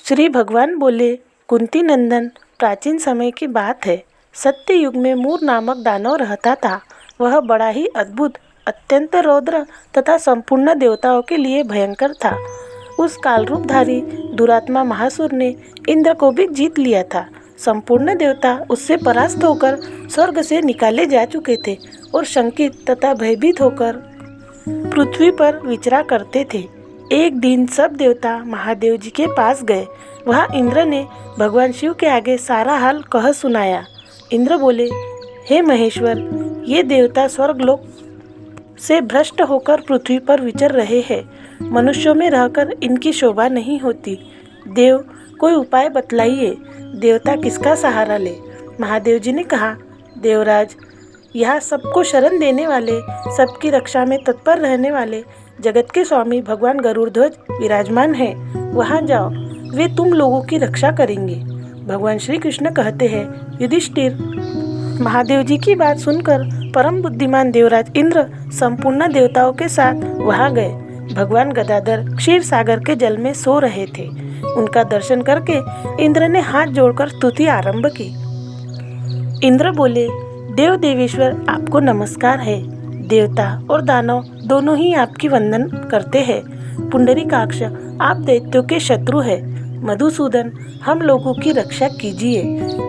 श्री भगवान बोले, कुंती नंदन, प्राचीन समय की बात है। सत्य युग में मूर नामक दानव रहता था। वह बड़ा ही अद्भुत, अत्यंत रौद्र तथा संपूर्ण देवताओं के लिए भयंकर था। उस कालरूपधारी दुरात्मा महासुर ने इंद्र को भी जीत लिया था। संपूर्ण देवता उससे परास्त होकर स्वर्ग से निकाले जा चुके थे और शंकित तथा भयभीत होकर पृथ्वी पर विचरा करते थे। एक दिन सब देवता महादेव जी के पास गए। वहाँ इंद्र ने भगवान शिव के आगे सारा हाल कह सुनाया। इंद्र बोले, हे महेश्वर, ये देवता स्वर्गलोक से भ्रष्ट होकर पृथ्वी पर विचर रहे हैं। मनुष्यों में रहकर इनकी शोभा नहीं होती। देव, कोई उपाय बतलाइए। देवता किसका सहारा ले? महादेव जी ने कहा, देवराज, यहाँ सबको शरण देने वाले, सबकी रक्षा में तत्पर रहने वाले जगत के स्वामी भगवान गरुड़ध्वज विराजमान हैं। वहाँ जाओ, वे तुम लोगों की रक्षा करेंगे। भगवान श्री कृष्ण कहते हैं, युधिष्ठिर, महादेव जी की बात सुनकर परम बुद्धिमान देवराज इंद्र संपूर्ण देवताओं के साथ वहाँ गए। भगवान गदाधर क्षीर सागर के जल में सो रहे थे। उनका दर्शन करके इंद्र ने हाथ जोड़कर स्तुति आरंभ की। इंद्र बोले, देव देवेश्वर, आपको नमस्कार है। देवता और दानव दोनों ही आपकी वंदन करते हैं। पुंडरीकाक्ष, आप दैत्यों के शत्रु है। मधुसूदन, हम लोगों की रक्षा कीजिए।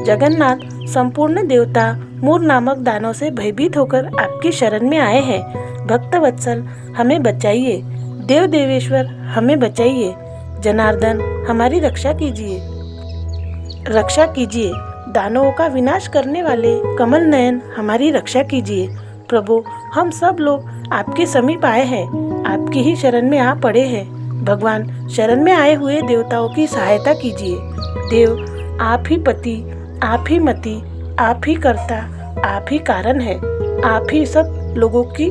जगन्नाथ, संपूर्ण देवता मूर नामक दानव से भयभीत होकर आपकी शरण में आए हैं। भक्तवत्सल, हमें बचाइए। देव देवेश्वर, हमें बचाइए। जनार्दन, हमारी रक्षा कीजिए। रक्षा कीजिए। दानवों का विनाश करने वाले कमल नयन, हमारी रक्षा कीजिए। प्रभु, हम सब लोग आपके समीप आए हैं, आपकी ही शरण में आ पड़े हैं। भगवान, शरण में आए हुए देवताओं की सहायता कीजिए। देव, आप ही पति, आप ही मति, आप ही कर्ता, आप ही कारण है। आप ही सब लोगों की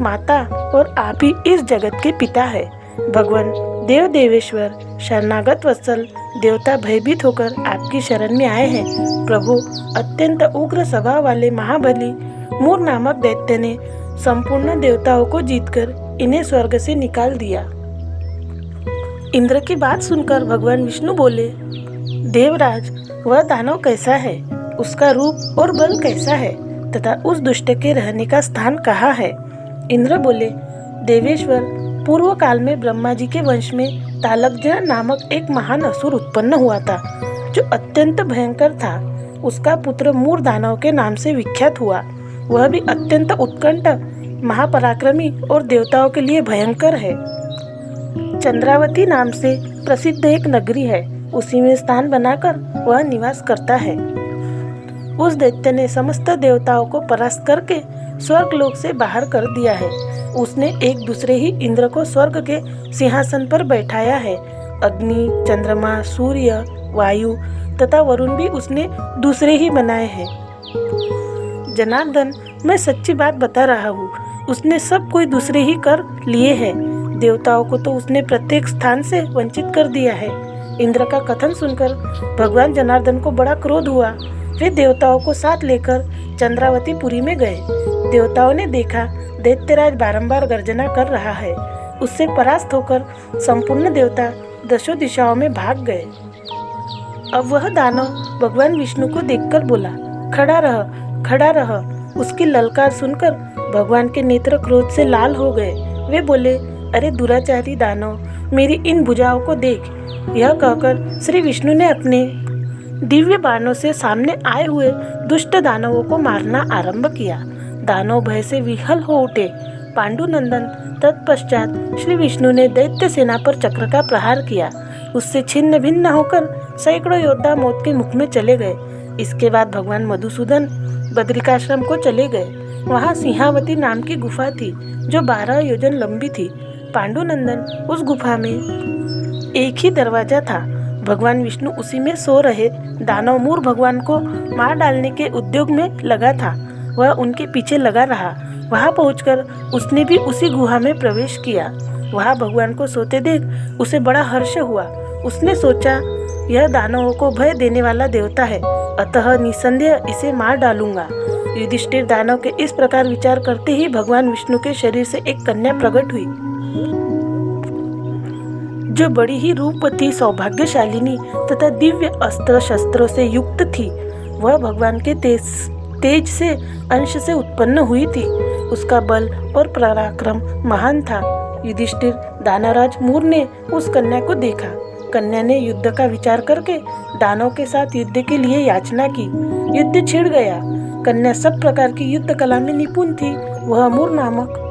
माता और आप ही इस जगत के पिता है। भगवान देव देवेश्वर, शरणागत वत्सल देवता भयभीत होकर आपकी शरण में आए हैं। प्रभु, अत्यंत उग्र स्वभाव वाले महाबली मूर नामक दैत्य ने संपूर्ण देवताओं को जीतकर इन्हें स्वर्ग से निकाल दिया। इंद्र की बात सुनकर भगवान विष्णु बोले, देवराज, वह दानव कैसा है? उसका रूप और बल कैसा है तथा उस दुष्ट के रहने का स्थान कहाँ है? इंद्र बोले, देवेश्वर, पूर्व काल में ब्रह्मा जी के वंश में तालज्ञ नामक एक महान असुर उत्पन्न हुआ था, जो अत्यंत भयंकर था। उसका पुत्र मूर दानव के नाम से विख्यात हुआ। वह भी अत्यंत उत्कंठ, महापराक्रमी और देवताओं के लिए भयंकर है। चंद्रावती नाम से प्रसिद्ध एक नगरी है, उसी में स्थान बनाकर वह निवास करता है। उस दैत्य ने समस्त देवताओं को परास्त करके स्वर्गलोक से बाहर कर दिया है। उसने एक दूसरे ही इंद्र को स्वर्ग के सिंहासन पर बैठाया है। अग्नि, चंद्रमा, सूर्य, वायु तथा वरुण भी उसने दूसरे ही बनाए हैं। जनार्दन, मैं सच्ची बात बता रहा हूँ। उसने सब कोई दूसरे ही कर लिए हैं। देवताओं को तो उसने प्रत्येक स्थान से वंचित कर दिया है। इंद्र का कथन सुनकर भगवान जनार्दन को बड़ा क्रोध हुआ। वे देवताओं को साथ लेकर चंद्रावतीपुरी में गए। देवताओं ने देखा दैत्यराज बारंबार गर्जना कर रहा है। उससे परास्त होकर संपूर्ण देवता दशों दिशाओं में भाग गए। अब वह दानव भगवान विष्णु को देखकर बोला, खड़ा रह, खड़ा रह। उसकी ललकार सुनकर भगवान के नेत्र क्रोध से लाल हो गए। वे बोले, अरे दुराचारी दानव, मेरी इन भुजाओं को देख। यह कहकर श्री विष्णु ने अपने दिव्य बाणों से सामने आए हुए दुष्ट दानवों को मारना आरंभ किया। दानव भय से विह्वल हो उठे। पांडुनंदन, तत्पश्चात श्री विष्णु ने दैत्य सेना पर चक्र का प्रहार किया। उससे छिन्न भिन्न होकर सैकड़ों योद्धा मौत के मुख में चले गए। इसके बाद भगवान मधुसूदन बद्रिकाश्रम को चले गए। वहाँ सिंहावती नाम की गुफा थी, जो 12 योजन लंबी थी। पांडुनंदन, उस गुफा में एक ही दरवाजा था। भगवान विष्णु उसी में सो रहे। दानव मूर भगवान को मार डालने के उद्योग में लगा था। वह उनके पीछे लगा रहा। वहां पहुंचकर उसने भी उसी गुहा में प्रवेश किया। वहां भगवान को सोते देख उसे बड़ा हर्ष हुआ। उसने सोचा, यह दानवों को भय देने वाला देवता है, अतः निसंदेह इसे मार डालूंगा। युधिष्ठिर दानव के इस प्रकार विचार करते ही भगवान विष्णु के शरीर से एक कन्या प्रकट हुई। जो बड़ी ही रूपवती, सौभाग्यशालिनी तथा दिव्य अस्त्र शस्त्रों से युक्त थी। वह भगवान के तेज से अंश से उत्पन्न हुई थी। उसका बल और पराक्रम महान था। युधिष्ठिर दानवराज मूर ने उस कन्या को देखा। कन्या ने युद्ध का विचार करके दानव के साथ युद्ध के लिए याचना की। युद्ध छिड़ गया। कन्या सब प्रकार की युद्ध कला में निपुण थी। वह मूर नामक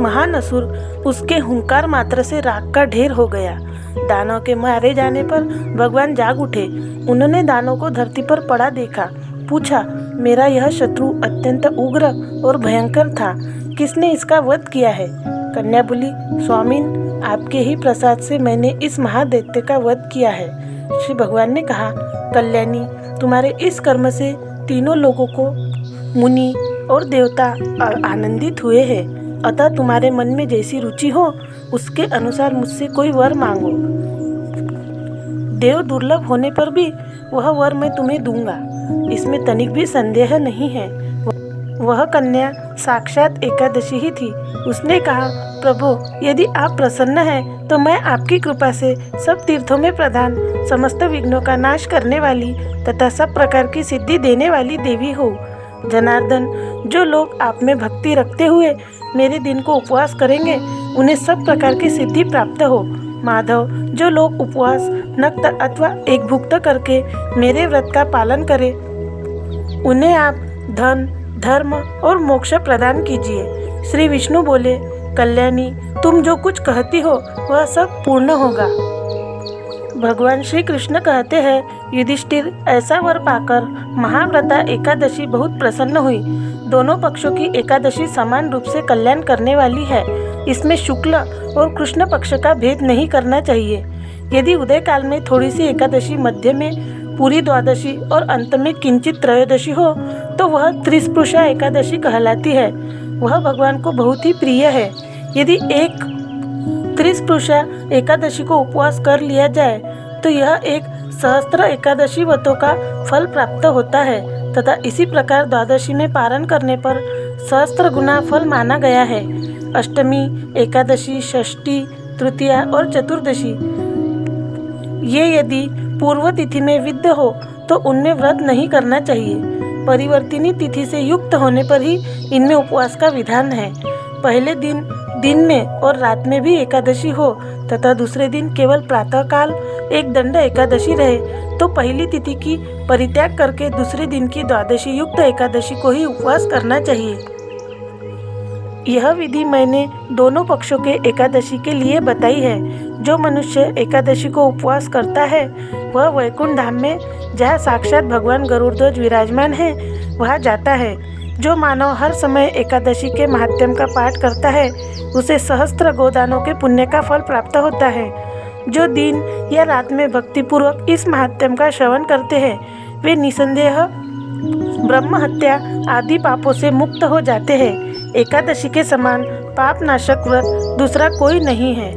महान असुर उसके हुंकार मात्र से राख का ढेर हो गया। दानव के मारे जाने पर भगवान जाग उठे। उन्होंने दानव को धरती पर पड़ा देखा। पूछा, मेरा यह शत्रु अत्यंत उग्र और भयंकर था, किसने इसका वध किया है? कन्या बोली, स्वामीन, आपके ही प्रसाद से मैंने इस महादैत्य का वध किया है। श्री भगवान ने कहा, कल्याणी, तुम्हारे इस कर्म से तीनों लोगों को मुनि और देवता आनंदित हुए हैं। अतः तुम्हारे मन में जैसी रुचि हो उसके अनुसार मुझसे कोई वर मांगो। देव दुर्लभ होने पर भी वह वर मैं तुम्हें दूंगा, इसमें तनिक भी संदेह नहीं है। वह कन्या साक्षात एकादशी ही थी। उसने कहा, प्रभु, यदि आप प्रसन्न हैं तो मैं आपकी कृपा से सब तीर्थों में प्रधान, समस्त विघ्नों का नाश करने वाली तथा सब प्रकार की सिद्धि देने वाली देवी हूँ। जनार्दन, जो लोग आप में भक्ति रखते हुए मेरे दिन को उपवास करेंगे उन्हें सब प्रकार की सिद्धि प्राप्त हो। माधव, जो लोग उपवास, नक्त अथवा एकभुक्त करके मेरे व्रत का पालन करें उन्हें आप धन, धर्म और मोक्ष प्रदान कीजिए। श्री विष्णु बोले, कल्याणी, तुम जो कुछ कहती हो वह सब पूर्ण होगा। भगवान श्री कृष्ण कहते हैं, युधिष्ठिर, ऐसा वर पाकर महाव्रता एकादशी बहुत प्रसन्न हुई। दोनों पक्षों की एकादशी समान रूप से कल्याण करने वाली है। इसमें शुक्ल और कृष्ण पक्ष का भेद नहीं करना चाहिए। यदि उदय काल में थोड़ी सी एकादशी, मध्य में पूरी द्वादशी और अंत में किंचित त्रयोदशी हो तो वह त्रिस्पृशा एकादशी कहलाती है। वह भगवान को बहुत ही प्रिय है। यदि एक त्रिस्पृशा एकादशी को उपवास कर लिया जाए तो यह एक सहस्त्र एकादशी व्रतों का फल प्राप्त होता है तथा इसी प्रकार द्वादशी में पारण करने पर सहस्त्र गुना फल माना गया है। अष्टमी, एकादशी, षष्ठी, तृतीया और चतुर्दशी ये यदि पूर्व तिथि में विद्य हो तो उनमें व्रत नहीं करना चाहिए। परिवर्तिनी तिथि से युक्त होने पर ही इनमें उपवास का विधान है। पहले दिन में और रात में भी एकादशी हो तथा दूसरे दिन केवल प्रातःकाल एक दंड एकादशी रहे तो पहली तिथि की परित्याग करके दूसरे दिन की द्वादशी युक्त एकादशी को ही उपवास करना चाहिए। यह विधि मैंने दोनों पक्षों के एकादशी के लिए बताई है। जो मनुष्य एकादशी को उपवास करता है वह वैकुंठ धाम में, जहाँ साक्षात भगवान गरुड़ध्वज विराजमान है, वहाँ जाता है। जो मानव हर समय एकादशी के महात्म्य का पाठ करता है उसे सहस्त्र गोदानों के पुण्य का फल प्राप्त होता है। जो दिन या रात में भक्तिपूर्वक इस महात्म्य का श्रवण करते हैं वे निसंदेह ब्रह्म हत्या आदि पापों से मुक्त हो जाते हैं। एकादशी के समान पाप नाशक व्रत दूसरा कोई नहीं है।